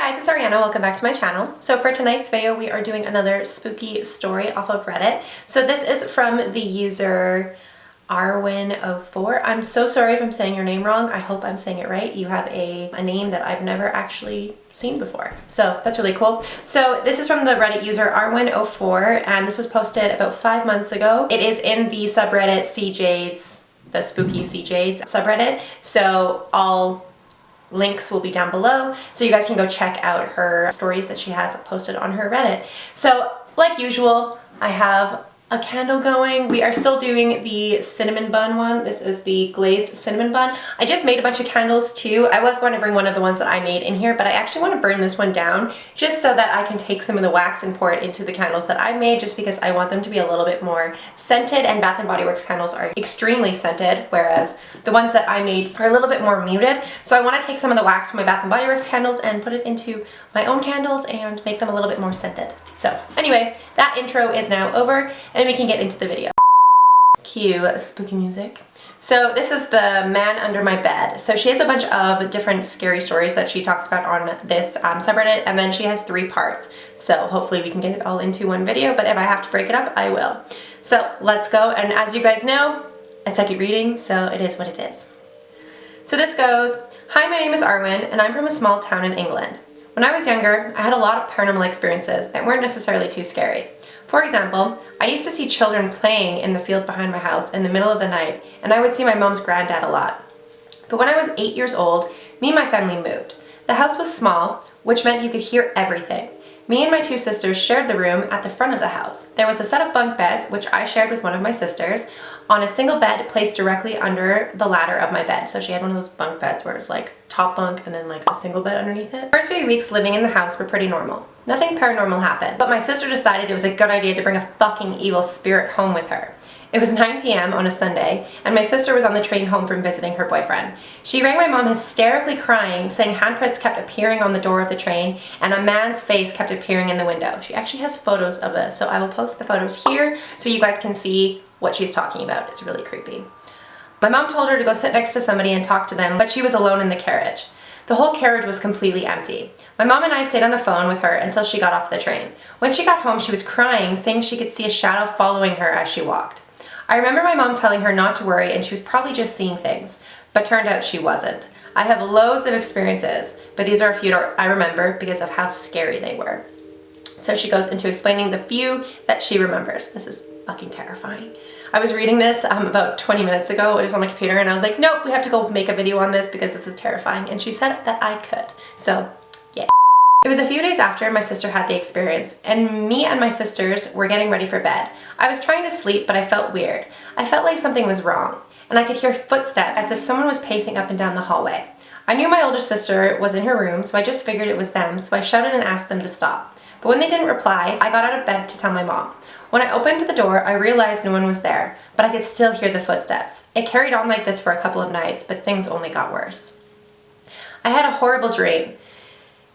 Hey guys, it's Ariana. Welcome back to my channel. So for tonight's video, we are doing another spooky story off of Reddit. So this is from the user Arwin04. I'm so sorry if I'm saying your name wrong. I hope I'm saying it right. You have a name that I've never actually seen before. So that's really cool. So this is from the Reddit user Arwin04, and this was posted about 5 months ago. It is in the subreddit Cjades, the spooky Cjades subreddit. So all links will be down below, so you guys can go check out her stories that she has posted on her Reddit. So like usual, I have a candle going. We are still doing the cinnamon bun one. This is the glazed cinnamon bun. I just made a bunch of candles too. I was going to bring one of the ones that I made in here, but I actually want to burn this one down just so that I can take some of the wax and pour it into the candles that I made, just because I want them to be a little bit more scented, and Bath & Body Works candles are extremely scented, whereas the ones that I made are a little bit more muted. So I want to take some of the wax from my Bath & Body Works candles and put it into my own candles and make them a little bit more scented. So anyway, that intro is now over, and we can get into the video. Cue spooky music. So this is the man under my bed. So she has a bunch of different scary stories that she talks about on this subreddit, and then she has 3 parts. So hopefully we can get it all into one video, but if I have to break it up, I will. So let's go, and as you guys know, I suck at reading, so it is what it is. So this goes, "Hi, my name is Arwin, and I'm from a small town in England. When I was younger, I had a lot of paranormal experiences that weren't necessarily too scary. For example, I used to see children playing in the field behind my house in the middle of the night, and I would see my mom's granddad a lot. But when I was 8 years old, me and my family moved. The house was small, which meant you could hear everything. Me and my 2 sisters shared the room at the front of the house. There was a set of bunk beds, which I shared with one of my sisters, on a single bed placed directly under the ladder of my bed." So she had one of those bunk beds where it's like top bunk and then like a single bed underneath it. "First few weeks living in the house were pretty normal. Nothing paranormal happened, but my sister decided it was a good idea to bring a fucking evil spirit home with her. It was 9 p.m. on a Sunday, and my sister was on the train home from visiting her boyfriend. She rang my mom hysterically crying, saying handprints kept appearing on the door of the train, and a man's face kept appearing in the window." She actually has photos of this, so I will post the photos here so you guys can see what she's talking about. It's really creepy. "My mom told her to go sit next to somebody and talk to them, but she was alone in the carriage. The whole carriage was completely empty. My mom and I stayed on the phone with her until she got off the train. When she got home, she was crying, saying she could see a shadow following her as she walked. I remember my mom telling her not to worry and she was probably just seeing things, but turned out she wasn't. I have loads of experiences, but these are a few I remember because of how scary they were." So she goes into explaining the few that she remembers. This is fucking terrifying. I was reading this about 20 minutes ago. It was on my computer and I was like, nope, we have to go make a video on this because this is terrifying. And she said that I could. So yeah. "It was a few days after my sister had the experience, and me and my sisters were getting ready for bed. I was trying to sleep, but I felt weird. I felt like something was wrong, and I could hear footsteps as if someone was pacing up and down the hallway. I knew my older sister was in her room, so I just figured it was them, so I shouted and asked them to stop. But when they didn't reply, I got out of bed to tell my mom. When I opened the door, I realized no one was there, but I could still hear the footsteps. It carried on like this for a couple of nights, but things only got worse. I had a horrible dream.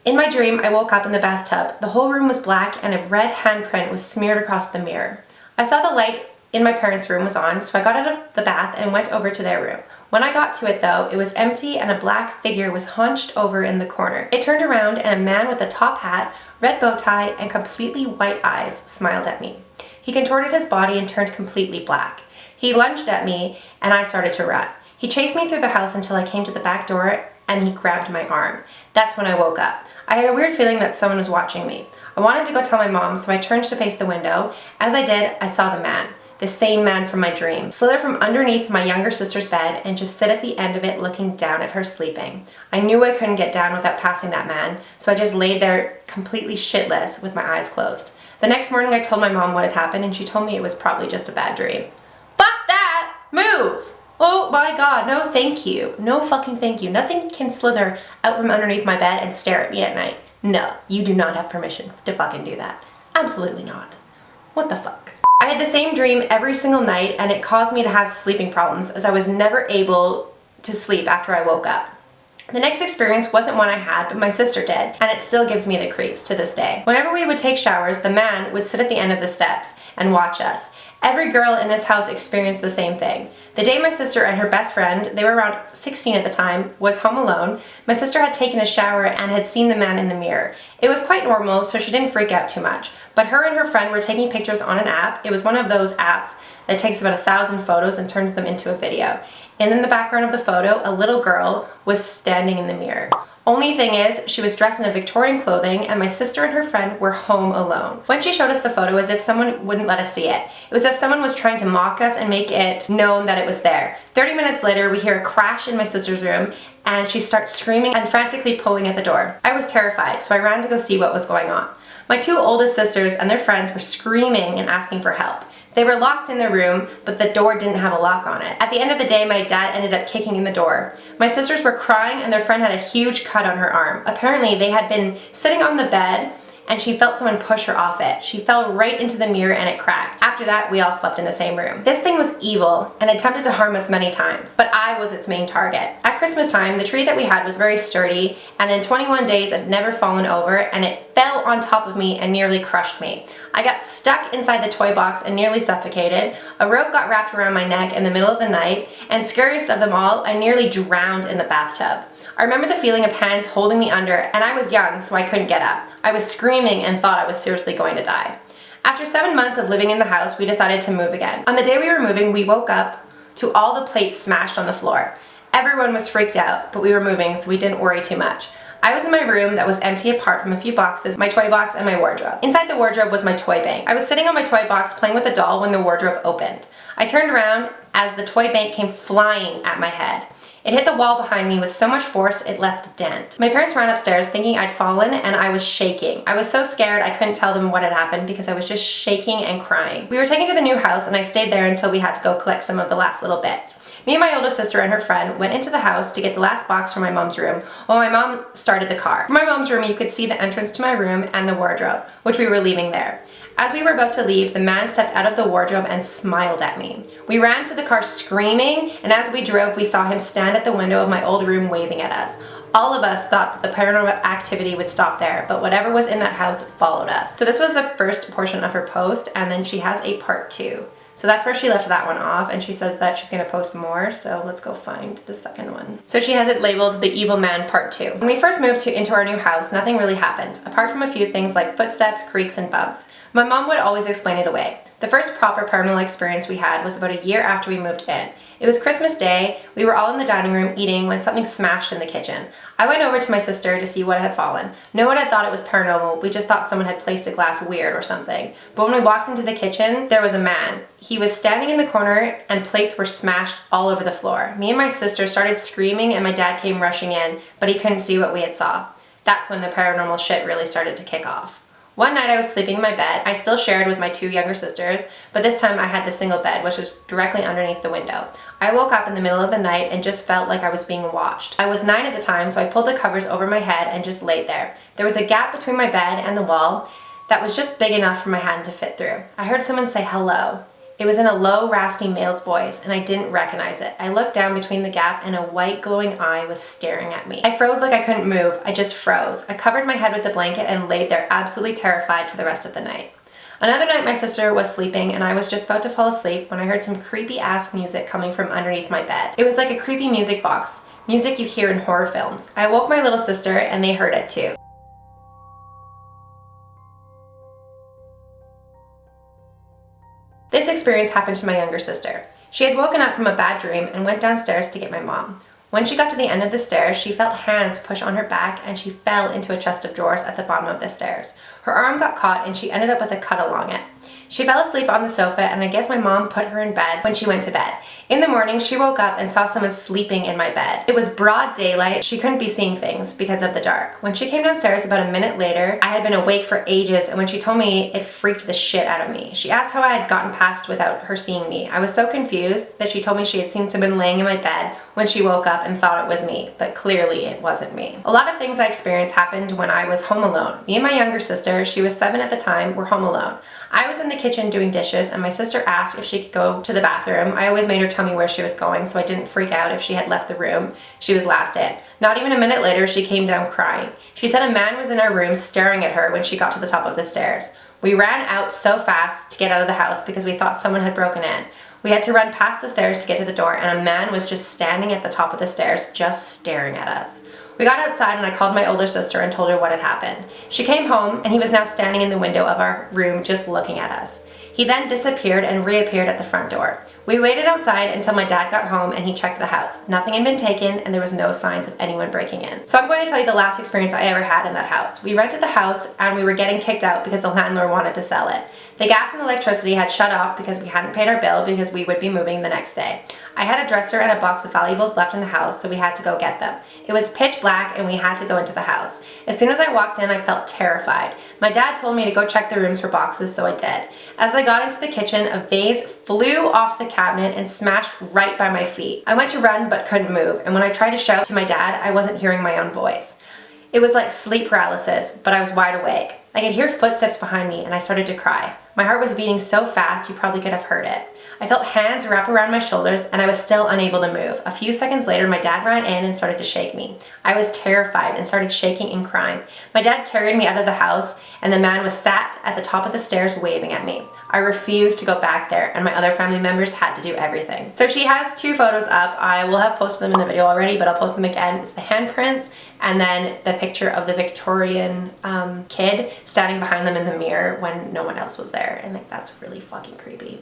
In my dream, I woke up in the bathtub. The whole room was black and a red handprint was smeared across the mirror. I saw the light in my parents' room was on, so I got out of the bath and went over to their room. When I got to it though, it was empty and a black figure was hunched over in the corner. It turned around and a man with a top hat, red bow tie, and completely white eyes smiled at me. He contorted his body and turned completely black. He lunged at me and I started to run. He chased me through the house until I came to the back door and he grabbed my arm. That's when I woke up. I had a weird feeling that someone was watching me. I wanted to go tell my mom, so I turned to face the window. As I did, I saw the man, the same man from my dream, slither from underneath my younger sister's bed and just sit at the end of it looking down at her sleeping. I knew I couldn't get down without passing that man, so I just laid there completely shitless with my eyes closed. The next morning I told my mom what had happened and she told me it was probably just a bad dream. Fuck that! Move! Oh my god, no thank you. No fucking thank you. Nothing can slither out from underneath my bed and stare at me at night. No, you do not have permission to fucking do that. Absolutely not. What the fuck? I had the same dream every single night and it caused me to have sleeping problems as I was never able to sleep after I woke up. The next experience wasn't one I had, but my sister did, and it still gives me the creeps to this day. Whenever we would take showers, the man would sit at the end of the steps and watch us. Every girl in this house experienced the same thing. The day my sister and her best friend, they were around 16 at the time, was home alone, my sister had taken a shower and had seen the man in the mirror. It was quite normal, so she didn't freak out too much. But her and her friend were taking pictures on an app. It was one of those apps that takes about 1,000 photos and turns them into a video. And in the background of the photo, a little girl was standing in the mirror. Only thing is, she was dressed in a Victorian clothing and my sister and her friend were home alone. When she showed us the photo, as if someone wouldn't let us see it. It was as if someone was trying to mock us and make it known that it was there. 30 minutes later, we hear a crash in my sister's room and she starts screaming and frantically pulling at the door. I was terrified, so I ran to go see what was going on. My 2 oldest sisters and their friends were screaming and asking for help. They were locked in their room, but the door didn't have a lock on it. At the end of the day, my dad ended up kicking in the door. My sisters were crying and their friend had a huge cut on her arm. Apparently, they had been sitting on the bed and she felt someone push her off it. She fell right into the mirror and it cracked. After that, we all slept in the same room. This thing was evil and attempted to harm us many times, but I was its main target. At Christmas time, the tree that we had was very sturdy, and in 21 days it had never fallen over, and it fell on top of me and nearly crushed me. I got stuck inside the toy box and nearly suffocated. A rope got wrapped around my neck in the middle of the night, and scariest of them all, I nearly drowned in the bathtub. I remember the feeling of hands holding me under, and I was young, so I couldn't get up. I was screaming and thought I was seriously going to die. After 7 months of living in the house, we decided to move again. On the day we were moving, we woke up to all the plates smashed on the floor. Everyone was freaked out, but we were moving, so we didn't worry too much. I was in my room that was empty apart from a few boxes, my toy box and my wardrobe. Inside the wardrobe was my toy bank. I was sitting on my toy box playing with a doll when the wardrobe opened. I turned around as the toy bank came flying at my head. It hit the wall behind me with so much force it left a dent. My parents ran upstairs thinking I'd fallen and I was shaking. I was so scared I couldn't tell them what had happened because I was just shaking and crying. We were taken to the new house and I stayed there until we had to go collect some of the last little bits. Me and my oldest sister and her friend went into the house to get the last box from my mom's room while my mom started the car. From my mom's room you could see the entrance to my room and the wardrobe, which we were leaving there. As we were about to leave, the man stepped out of the wardrobe and smiled at me. We ran to the car screaming, and as we drove, we saw him stand at the window of my old room waving at us. All of us thought that the paranormal activity would stop there, but whatever was in that house followed us. So this was the first portion of her post, and then she has a part 2. So that's where she left that one off, and she says that she's going to post more, so let's go find the second one. So she has it labeled The Evil Man Part 2. When we first moved into our new house, nothing really happened, apart from a few things like footsteps, creaks, and bumps. My mom would always explain it away. The first proper paranormal experience we had was about a year after we moved in. It was Christmas Day, we were all in the dining room eating when something smashed in the kitchen. I went over to my sister to see what had fallen. No one had thought it was paranormal, we just thought someone had placed a glass weird or something. But when we walked into the kitchen, there was a man. He was standing in the corner and plates were smashed all over the floor. Me and my sister started screaming and my dad came rushing in, but he couldn't see what we had saw. That's when the paranormal shit really started to kick off. One night I was sleeping in my bed. I still shared with my 2 younger sisters, but this time I had the single bed, which was directly underneath the window. I woke up in the middle of the night and just felt like I was being watched. I was 9 at the time, so I pulled the covers over my head and just laid there. There was a gap between my bed and the wall that was just big enough for my hand to fit through. I heard someone say hello. It was in a low, raspy male's voice, and I didn't recognize it. I looked down between the gap, and a white, glowing eye was staring at me. I froze like I couldn't move. I just froze. I covered my head with the blanket and laid there absolutely terrified for the rest of the night. Another night, my sister was sleeping, and I was just about to fall asleep when I heard some creepy-ass music coming from underneath my bed. It was like a creepy music box, music you hear in horror films. I woke my little sister, and they heard it too. This experience happened to my younger sister. She had woken up from a bad dream and went downstairs to get my mom. When she got to the end of the stairs, she felt hands push on her back and she fell into a chest of drawers at the bottom of the stairs. Her arm got caught and she ended up with a cut along it. She fell asleep on the sofa and I guess my mom put her in bed when she went to bed. In the morning, she woke up and saw someone sleeping in my bed. It was broad daylight. She couldn't be seeing things because of the dark. When she came downstairs about a minute later, I had been awake for ages, and when she told me, it freaked the shit out of me. She asked how I had gotten past without her seeing me. I was so confused that she told me she had seen someone laying in my bed when she woke up and thought it was me, but clearly it wasn't me. A lot of things I experienced happened when I was home alone. Me and my younger sister, she was 7 at the time, were home alone. I was in the kitchen doing dishes and my sister asked if she could go to the bathroom. I always made her tell me where she was going so I didn't freak out if she had left the room. She was last in. Not even a minute later, she came down crying. She said a man was in our room staring at her when she got to the top of the stairs. We ran out so fast to get out of the house because we thought someone had broken in. We had to run past the stairs to get to the door, and a man was just standing at the top of the stairs, just staring at us. We got outside and I called my older sister and told her what had happened. She came home and he was now standing in the window of our room just looking at us. He then disappeared and reappeared at the front door. We waited outside until my dad got home and he checked the house. Nothing had been taken and there was no signs of anyone breaking in. So I'm going to tell you the last experience I ever had in that house. We rented the house and we were getting kicked out because the landlord wanted to sell it. The gas and electricity had shut off because we hadn't paid our bill because we would be moving the next day. I had a dresser and a box of valuables left in the house, so we had to go get them. It was pitch black and we had to go into the house. As soon as I walked in, I felt terrified. My dad told me to go check the rooms for boxes, so I did. As I got into the kitchen, a vase flew off the cabinet and smashed right by my feet. I went to run but couldn't move, and when I tried to shout to my dad, I wasn't hearing my own voice. It was like sleep paralysis, but I was wide awake. I could hear footsteps behind me and I started to cry. My heart was beating so fast you probably could have heard it. I felt hands wrap around my shoulders and I was still unable to move. A few seconds later, my dad ran in and started to shake me. I was terrified and started shaking and crying. My dad carried me out of the house and the man was sat at the top of the stairs waving at me. I refused to go back there and my other family members had to do everything. So she has 2 photos up. I will have posted them in the video already, but I'll post them again. It's the handprints and then the picture of the Victorian kid standing behind them in the mirror when no one else was there. And like, that's really fucking creepy.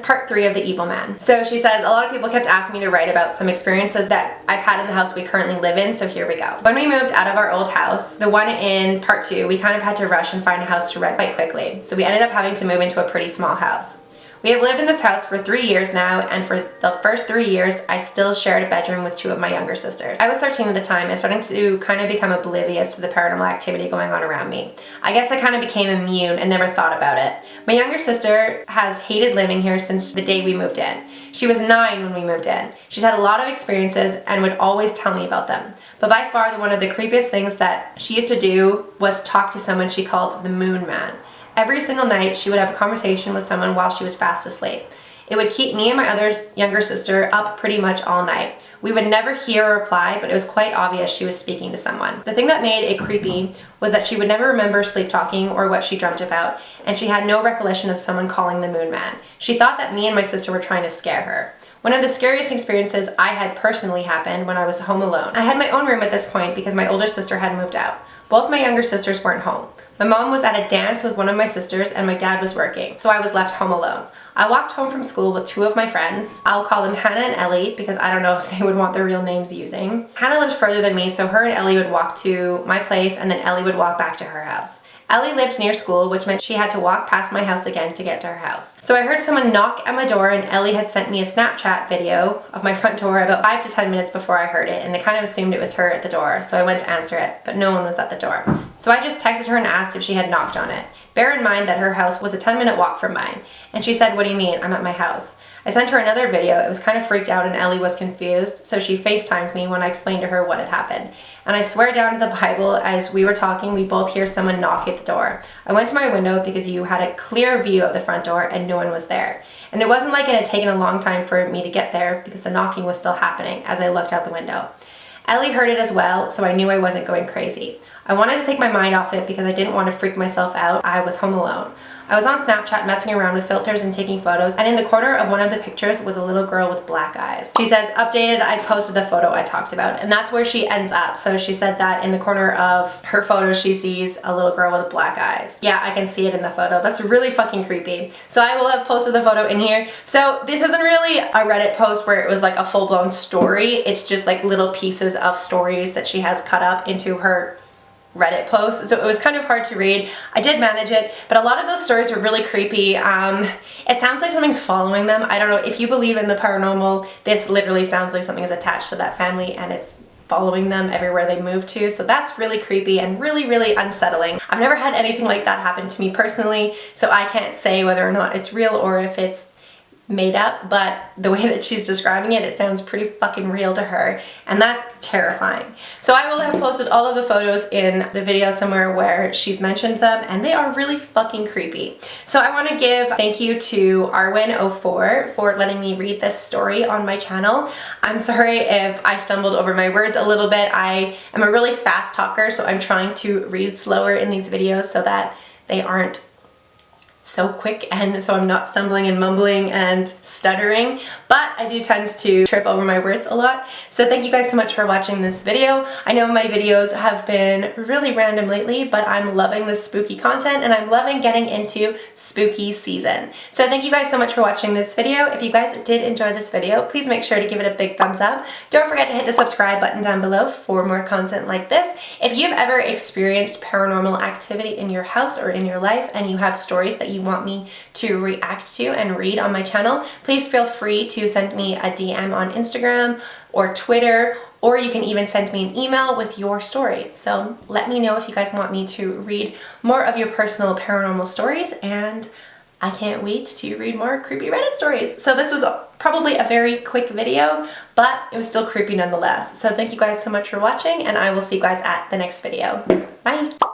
Part 3 of the evil man. So she says, a lot of people kept asking me to write about some experiences that I've had in the house we currently live in, so here we go. When we moved out of our old house, the one in part 2, we kind of had to rush and find a house to rent quite quickly. So we ended up having to move into a pretty small house. We have lived in this house for 3 years now, and for the first 3 years, I still shared a bedroom with 2 of my younger sisters. I was 13 at the time and starting to kind of become oblivious to the paranormal activity going on around me. I guess I kind of became immune and never thought about it. My younger sister has hated living here since the day we moved in. She was 9 when we moved in. She's had a lot of experiences and would always tell me about them. But by far, one of the creepiest things that she used to do was talk to someone she called the Moon Man. Every single night, she would have a conversation with someone while she was fast asleep. It would keep me and my other younger sister up pretty much all night. We would never hear a reply, but it was quite obvious she was speaking to someone. The thing that made it creepy was that she would never remember sleep talking or what she dreamt about, and she had no recollection of someone calling the Moon Man. She thought that me and my sister were trying to scare her. One of the scariest experiences I had personally happened when I was home alone. I had my own room at this point because my older sister had moved out. Both my younger sisters weren't home. My mom was at a dance with one of my sisters and my dad was working, so I was left home alone. I walked home from school with 2 of my friends. I'll call them Hannah and Ellie because I don't know if they would want their real names using. Hannah lives further than me, so her and Ellie would walk to my place and then Ellie would walk back to her house. Ellie lived near school, which meant she had to walk past my house again to get to her house. So I heard someone knock at my door and Ellie had sent me a Snapchat video of my front door about 5 to 10 minutes before I heard it, and I kind of assumed it was her at the door, so I went to answer it, but no one was at the door. So I just texted her and asked if she had knocked on it. Bear in mind that her house was a 10-minute walk from mine, and she said, "What do you mean? I'm at my house." I sent her another video. It was kind of freaked out and Ellie was confused, so she FaceTimed me when I explained to her what had happened. And I swear down to the Bible, as we were talking, we both hear someone knock at the door. I went to my window because you had a clear view of the front door and no one was there. And it wasn't like it had taken a long time for me to get there because the knocking was still happening as I looked out the window. Ellie heard it as well, so I knew I wasn't going crazy. I wanted to take my mind off it because I didn't want to freak myself out. I was home alone. I was on Snapchat messing around with filters and taking photos, and in the corner of one of the pictures was a little girl with black eyes. She says, "Updated, I posted the photo I talked about," and that's where she ends up. So she said that in the corner of her photo she sees a little girl with black eyes. Yeah, I can see it in the photo. That's really fucking creepy. So I will have posted the photo in here. So this isn't really a Reddit post where it was like a full-blown story. It's just like little pieces of stories that she has cut up into her Reddit posts, so it was kind of hard to read. I did manage it, but a lot of those stories were really creepy. It sounds like something's following them. I don't know, if you believe in the paranormal, this literally sounds like something is attached to that family and it's following them everywhere they move to, so that's really creepy and really, really unsettling. I've never had anything like that happen to me personally, so I can't say whether or not it's real or if it's made up, but the way that she's describing it, it sounds pretty fucking real to her, and that's terrifying. So I will have posted all of the photos in the video somewhere where she's mentioned them, and they are really fucking creepy. So I want to give thank you to Arwin04 for letting me read this story on my channel. I'm sorry if I stumbled over my words a little bit. I am a really fast talker, so I'm trying to read slower in these videos so that they aren't so quick and so I'm not stumbling and mumbling and stuttering, but I do tend to trip over my words a lot. So thank you guys so much for watching this video. I know my videos have been really random lately, but I'm loving this spooky content and I'm loving getting into spooky season. So thank you guys so much for watching this video. If you guys did enjoy this video, please make sure to give it a big thumbs up. Don't forget to hit the subscribe button down below for more content like this. If you've ever experienced paranormal activity in your house or in your life and you have stories that you want me to react to and read on my channel, please feel free to send me a DM on Instagram or Twitter, or you can even send me an email with your story. So let me know if you guys want me to read more of your personal paranormal stories, and I can't wait to read more creepy Reddit stories. So this was probably a very quick video, but it was still creepy nonetheless. So thank you guys so much for watching, and I will see you guys at the next video. Bye!